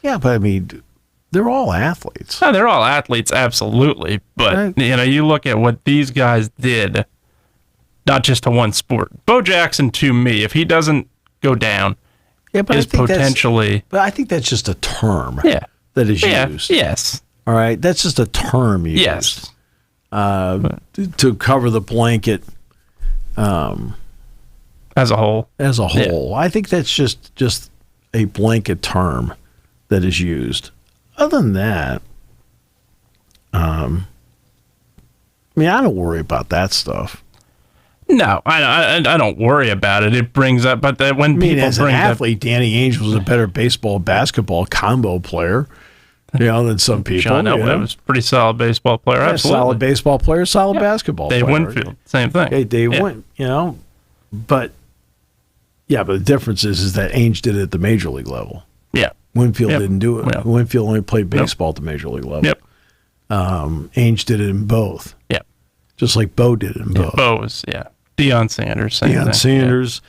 Yeah, but I mean, they're all athletes.
No, they're all athletes, absolutely. But, you look at what these guys did, not just to one sport. Bo Jackson, to me, if he doesn't go down, is potentially...
But I think that's just a term that is used.
Yes.
All right? That's just a term used.
Yes.
To cover the blanket...
as a whole.
Yeah. I think that's just a blanket term that is used. Other than that, I don't worry about that stuff.
No, I don't worry about it. It brings up, but when people
as an athlete, Danny Ainge was a better basketball combo player, than some people.
John Elway was a pretty solid baseball player. Absolutely.
Solid baseball player, solid basketball player.
Dave Winfield, same thing.
Okay, Dave Win, but the difference is that Ainge did it at the major league level.
Yeah.
Winfield didn't do it. Yep. Winfield only played baseball at the major league level.
Yep.
Ainge did it in both.
Yeah.
Just like Bo did it in both.
Bo was, Deion Sanders.
Deion Sanders.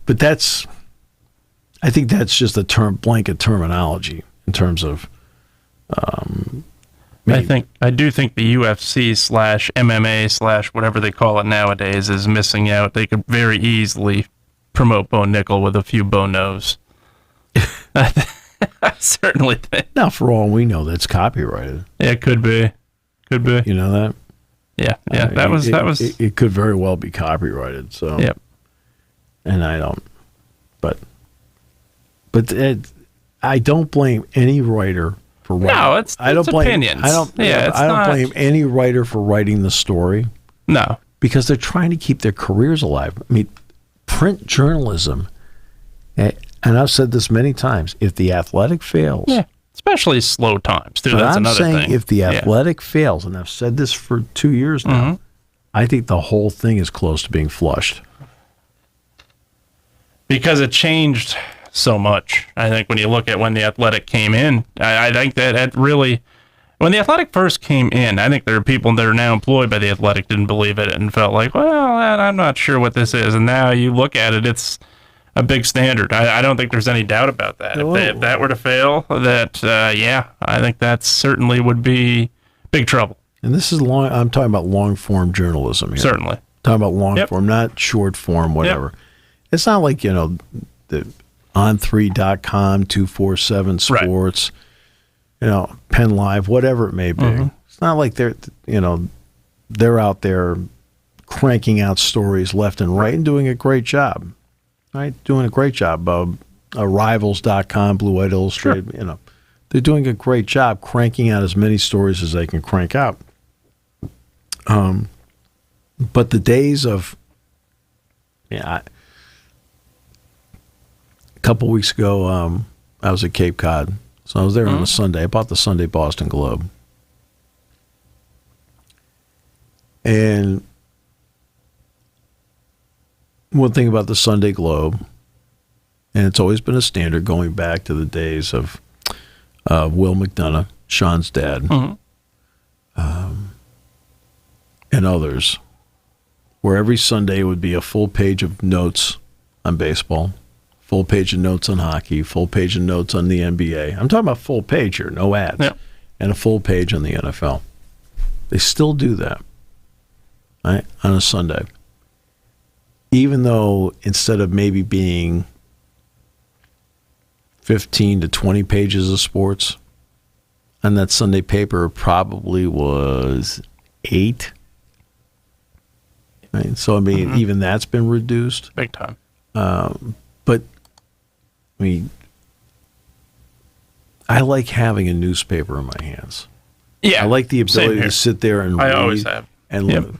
But that's... I think that's just a blanket terminology in terms of.
I do think the UFC / MMA / whatever they call it nowadays is missing out. They could very easily promote Bo Nickel with a few Bo No's. I certainly think.
Now, for all we know, that's copyrighted.
Yeah, it could be. You know that? Yeah. That was.
It could very well be copyrighted. So.
Yep.
And I don't. But I don't blame any writer for writing.
No, it's opinions.
I don't blame any writer for writing the story.
No.
Because they're trying to keep their careers alive. I mean, print journalism, and I've said this many times, if the Athletic fails.
Yeah, especially slow times, too. That's another thing. I'm saying
if the Athletic fails, and I've said this for 2 years now, I think the whole thing is close to being flushed.
Because it changed so much. I think when you look at when the Athletic came in, I think that it really, when the Athletic first came in, I think there are people that are now employed by the Athletic didn't believe it and felt like, well, I'm not sure what this is. And now you look at it, it's a big standard. I don't think there's any doubt about that. If that were to fail, I think that certainly would be big trouble.
And this is I'm talking about long form journalism here.
Certainly.
Talking about long form, not short form, whatever. Yep. It's not like, the on3.com, 247 Sports, Penn Live, whatever it may be. It's not like they're out there cranking out stories left and right and doing a great job. Right? Doing a great job. Rivals.com, Blue White Illustrated, they're doing a great job cranking out as many stories as they can crank out. But the days of, a couple weeks ago, I was at Cape Cod. So I was there on a Sunday. I bought the Sunday Boston Globe. And one thing about the Sunday Globe, and it's always been a standard going back to the days of Will McDonough, Sean's dad, and others, where every Sunday would be a full page of notes on baseball, full page of notes on hockey, full page of notes on the NBA. I'm talking about full page here, no ads, and a full page on the NFL. They still do that, right, on a Sunday. Even though instead of maybe being 15 to 20 pages of sports. And that Sunday paper probably was 8. Right? So, I mean, even that's been reduced.
Big time.
But, I mean, I like having a newspaper in my hands.
Yeah.
I like the ability to sit there and read.
I always have.
And look,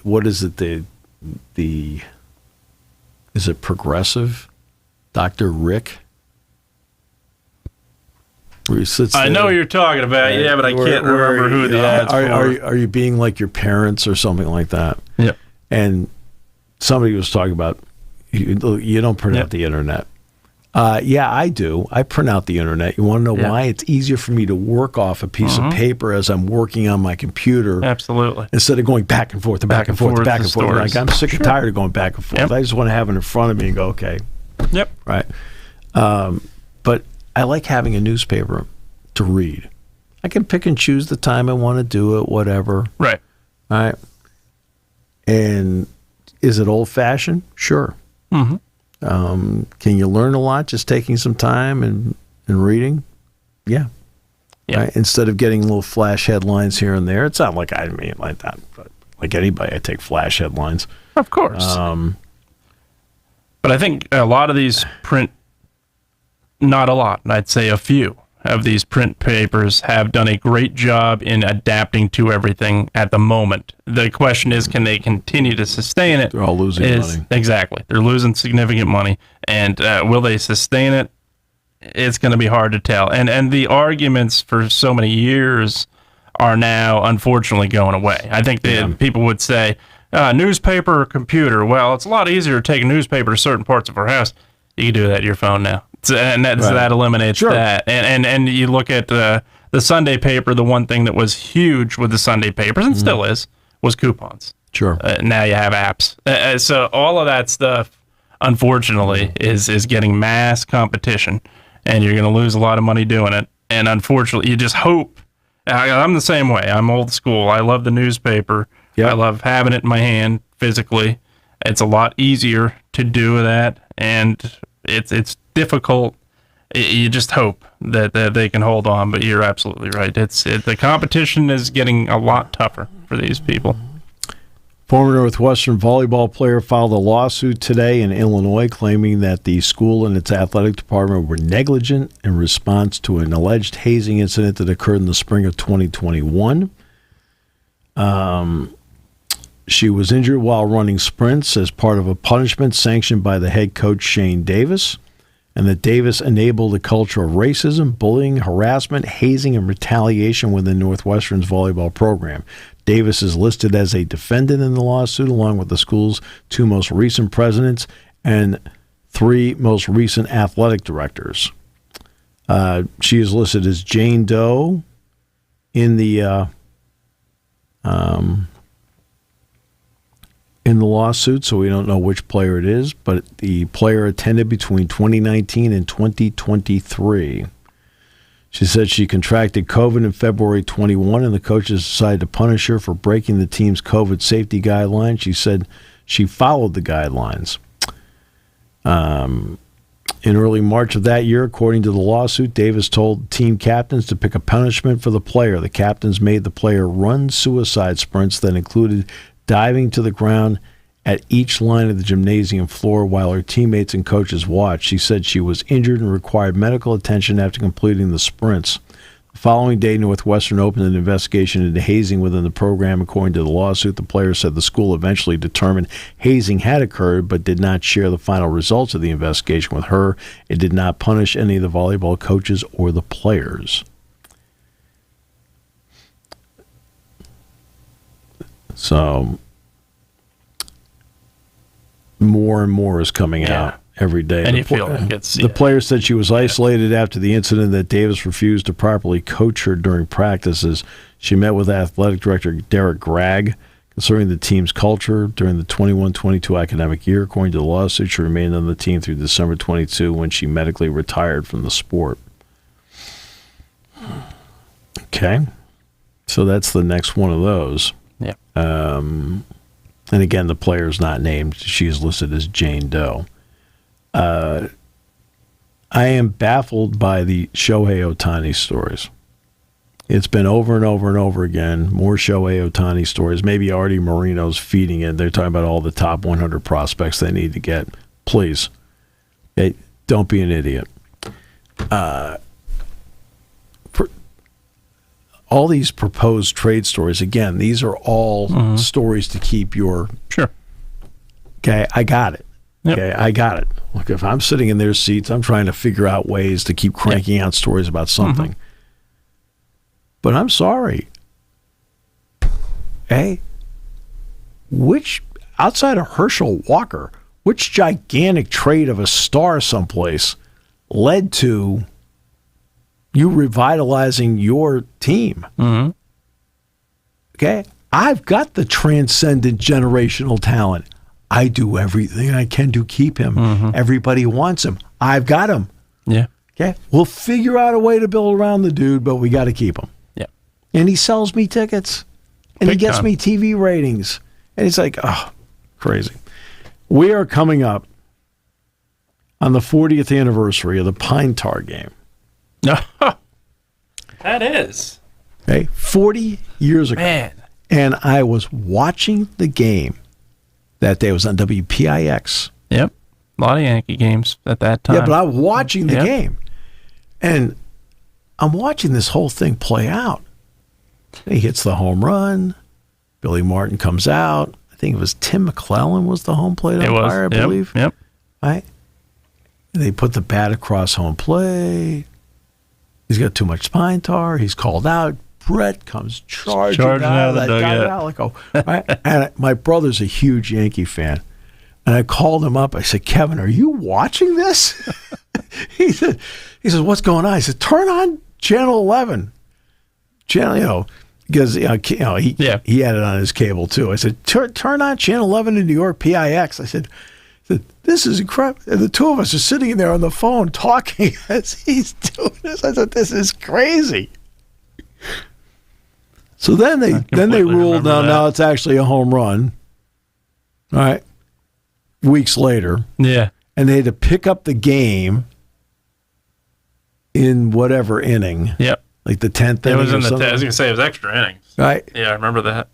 what is it? Is it Progressive? Dr. Rick? Where he sits there.
I know what you're talking about, but I can't remember who the ads
are you being like your parents or something like that?
Yeah.
And somebody was talking about, you don't print out the internet. Yeah, I do. I print out the internet. You want to know why? It's easier for me to work off a piece of paper as I'm working on my computer.
Absolutely.
Instead of going back and forth, back and forth. Like, I'm sick and tired of going back and forth.
Yep.
I just want to have it in front of me and go, okay.
Yep.
Right. But I like having a newspaper to read. I can pick and choose the time I want to do it, whatever.
Right.
All right. And is it old-fashioned? Sure.
Mm-hmm.
Can you learn a lot just taking some time and reading? Yeah. Right? Instead of getting little flash headlines here and there. It's not like I mean like that, but like anybody, I take flash headlines.
Of course. But I think a lot of these print, not a lot, I'd say a few of these print papers have done a great job in adapting to everything at the moment. The question is, can they continue to sustain it?
They're all losing money.
Exactly. They're losing significant money. And will they sustain it? It's going to be hard to tell. And the arguments for so many years are now, unfortunately, going away. I think that people would say, newspaper or computer. Well, it's a lot easier to take a newspaper to certain parts of our house. You can do that at your phone now. And that eliminates that. And you look at the Sunday paper, the one thing that was huge with the Sunday papers, and still is, was coupons.
Sure.
Now you have apps. So all of that stuff, unfortunately, is getting mass competition, and you're going to lose a lot of money doing it. And unfortunately, you just hope. I'm the same way. I'm old school. I love the newspaper. Yep. I love having it in my hand physically. It's a lot easier to do that, and it's difficult. You just hope that they can hold on, but you're absolutely right. The competition is getting a lot tougher for these people.
Former Northwestern volleyball player filed a lawsuit today in Illinois claiming that the school and its athletic department were negligent in response to an alleged hazing incident that occurred in the spring of 2021. She was injured while running sprints as part of a punishment sanctioned by the head coach Shane Davis, and that Davis enabled a culture of racism, bullying, harassment, hazing, and retaliation within Northwestern's volleyball program. Davis is listed as a defendant in the lawsuit, along with the school's 2 most recent presidents and 3 most recent athletic directors. She is listed as Jane Doe in the lawsuit, so we don't know which player it is, but the player attended between 2019 and 2023. She said she contracted COVID in February 21, and the coaches decided to punish her for breaking the team's COVID safety guidelines. She said she followed the guidelines. In early March of that year, according to the lawsuit, Davis told team captains to pick a punishment for the player. The captains made the player run suicide sprints that included diving to the ground at each line of the gymnasium floor while her teammates and coaches watched. She said she was injured and required medical attention after completing the sprints. The following day, Northwestern opened an investigation into hazing within the program. According to the lawsuit, the player said the school eventually determined hazing had occurred but did not share the final results of the investigation with her. It did not punish any of the volleyball coaches or the players. So more and more is coming out every day.
And you feel like
the player said she was isolated after the incident, that Davis refused to properly coach her during practices. She met with athletic director Derek Gregg concerning the team's culture during the 21-22 academic year. According to the lawsuit, she remained on the team through December 22 when she medically retired from the sport. Okay. So that's the next one of those.
Yeah.
And again, the player's not named. She is listed as Jane Doe. I I am baffled by the Shohei Ohtani stories. It's been over and over and over again. More Shohei Ohtani stories. Maybe Artie Moreno's feeding it. They're talking about all the top 100 prospects they need to get. Please, don't be an idiot. For all these proposed trade stories, again, these are all stories to keep your...
Sure.
Okay, I got it.
Yep.
Okay, I got it. Look, if I'm sitting in their seats, I'm trying to figure out ways to keep cranking out stories about something. But I'm sorry. Hey, outside of Herschel Walker, which gigantic trade of a star someplace led to you revitalizing your team? Okay, I've got the transcendent generational talent. I do everything I can to keep him. Everybody wants him. I've got him.
Yeah.
Okay, we'll figure out a way to build around the dude, but we got to keep him.
Yeah.
And he sells me tickets, and he gets me TV ratings, and it's like, oh, crazy. We are coming up on the 40th anniversary of the Pine Tar game.
That is.
Okay, 40 years ago.
Man.
And I was watching the game that day. It was on WPIX.
Yep. A lot of Yankee games at that time.
Yeah, but I'm watching the game. And I'm watching this whole thing play out. He hits the home run. Billy Martin comes out. I think it was Tim McClellan was the home plate umpire, I believe.
Yep.
Right? And they put the bat across home plate. He's got too much pine tar. He's called out. Brett comes charging out of that dugout. Like, oh, right? And my brother's a huge Yankee fan. And I called him up. I said, Kevin, are you watching this? He said, what's going on? I said, turn on Channel 11. Because he had it on his cable too. I said, turn on Channel 11 in New York, PIX. I said, this is incredible. And the two of us are sitting there on the phone talking as he's doing this. I said, this is crazy. So then they ruled now it's actually a home run. All right. Weeks later.
Yeah.
And they had to pick up the game in whatever inning.
Yep.
Like the 10th inning.
It was in the I was going to say it was extra innings.
Right.
Yeah, I remember that.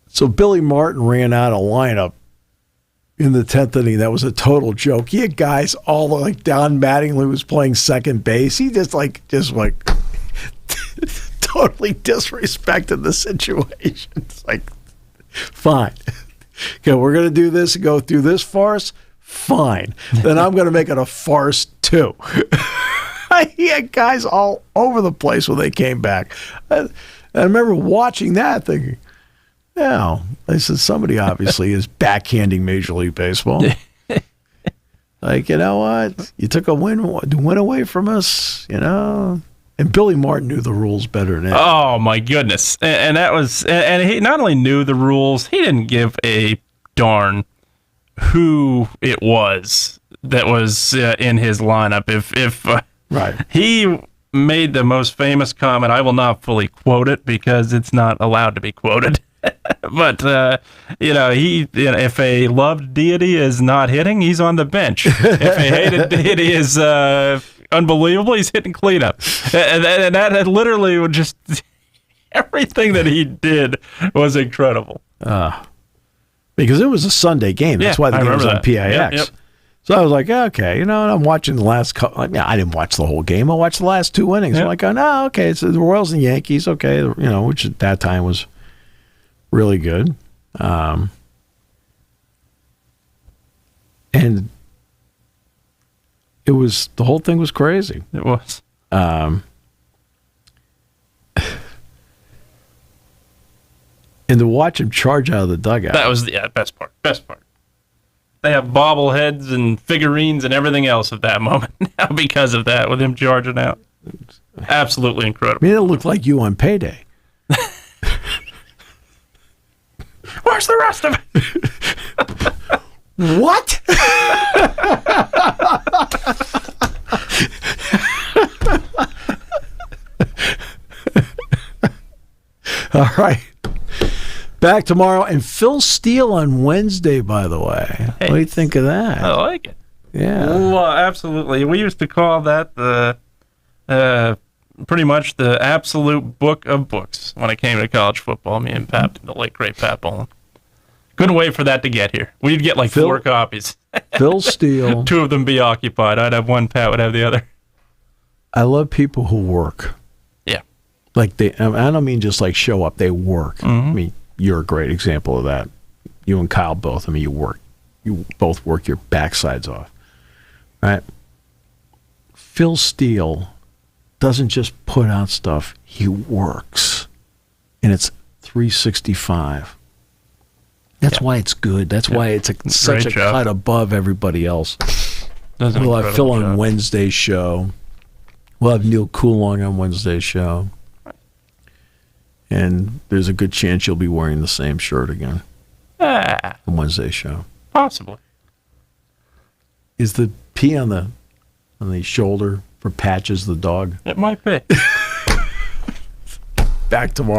So Billy Martin ran out of lineup in the 10th inning. That was a total joke. He had guys all like Don Mattingly was playing second base. He just totally disrespected the situation. It's like, fine. Okay, we're going to do this and go through this farce. Fine. Then I'm going to make it a farce too. He had guys all over the place when they came back. I remember watching that thinking, I said, somebody obviously is backhanding Major League Baseball. Like, you know what? You took a win away from us, And Billy Martin knew the rules better than anyone.
Oh, my goodness. And that was, and he not only knew the rules, he didn't give a darn who it was that was in his lineup. If
right.
He made the most famous comment. I will not fully quote it because it's not allowed to be quoted. But, if a loved deity is not hitting, he's on the bench. If a hated deity is unbelievable, he's hitting cleanup. And that literally would just, everything that he did was incredible.
Because it was a Sunday game. That's why the game was on PIX. Yep. So I was like, okay, and I'm watching the last couple. I didn't watch the whole game. I watched the last two innings. Yep. I'm like, oh, okay, it's the Royals and Yankees. Okay, which at that time was really good. And the whole thing was crazy.
It was.
And to watch him charge out of the dugout.
That was the best part. Best part. They have bobbleheads and figurines and everything else of that moment now because of that, with him charging out. Absolutely incredible.
I mean, it looked like you on payday.
Where's the rest of it?
What? All right. Back tomorrow. And Phil Steele on Wednesday, by the way. Hey, what do you think of that?
I like it.
Yeah.
Well, absolutely. We used to call that the pretty much the absolute book of books when it came to college football. Me and Pat, the late great Pat Bowlen. Couldn't wait for that to get here. We'd get like 4 copies.
Phil Steele.
2 of them be occupied. I'd have one, Pat would have the other.
I love people who work.
Yeah.
Like I don't mean just like show up. They work.
Mm-hmm.
I mean, you're a great example of that. You and Kyle both. I mean, you work. You both work your backsides off. Right? Phil Steele doesn't just put out stuff. He works. And it's 365. That's why it's good. That's why it's such a cut above everybody else. We'll have Phil on Wednesday's show. We'll have Neil Coulong on Wednesday's show. And there's a good chance you'll be wearing the same shirt again on Wednesday's show.
Possibly.
Is the P on the shoulder for Patches the dog?
It might be.
Back tomorrow.